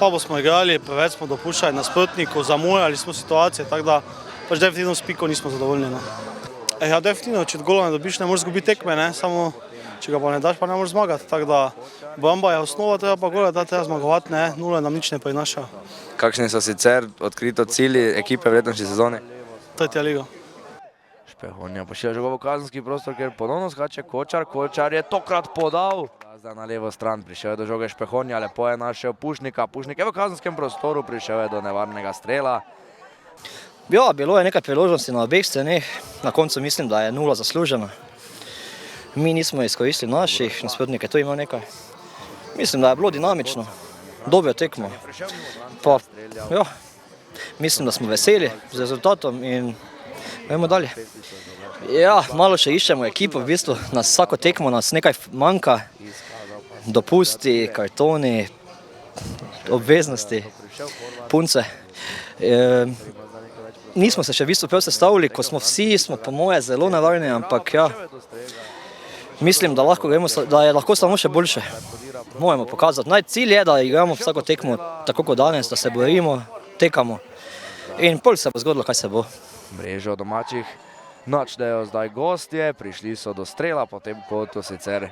slabo smo igrali, preveč smo dopuščali nasprotnikov, zamujali smo situacije, tako da pač definitivno s piko nismo zadovoljni. No. Ja, definitivno, če gola ne dobiš, ne moreš izgubiti tekme, ne? Samo če ga pa ne daš, pa ne moreš zmagati. Tako da obramba je osnova, treba pa gola, da treba zmagovati, ne? Nule nam nič ne prinaša. Kakšni so sicer odkrito cilji ekipe v letošnji sezoni? Tretja liga. Špehonja pošilja žogo v kazenski prostor, ker ponovno skače Kočar. Kočar je tokrat podal. Zdaj na levo stran prišel je do žoge Špehonja, lepo je našel Pušnika. Pušnik je v kazenskem prostoru, prišel je do nevarnega strela. Ja, bilo je nekaj priložnosti na obeh straneh. Na koncu mislim, da je 0 zaslužena. Mi nismo izkoristili naših, nasprotnik je tu imel nekaj. Mislim, da je bilo dinamično, dobro tekmo. Pa, ja, mislim, da smo veseli z rezultatom in gremo dalje. Ja, malo še iščemo ekipo, v bistvu na vsako tekmo nas nekaj manjka. Dopusti, kartoni, obveznosti, punce. Nismo se še v bistvu prav sestavili, ko smo vsi, smo po moje zelo nevarni, ampak ja, mislim, da je lahko samo še boljše. Moramo pokazati. Cilj je, da igramo vsako tekmo tako kot danes, da se borimo, tekamo in pol se bo zgodilo, kaj se bo. Mrežo domačih načnejo zdaj gostje, prišli so do strela, potem kotu sicer.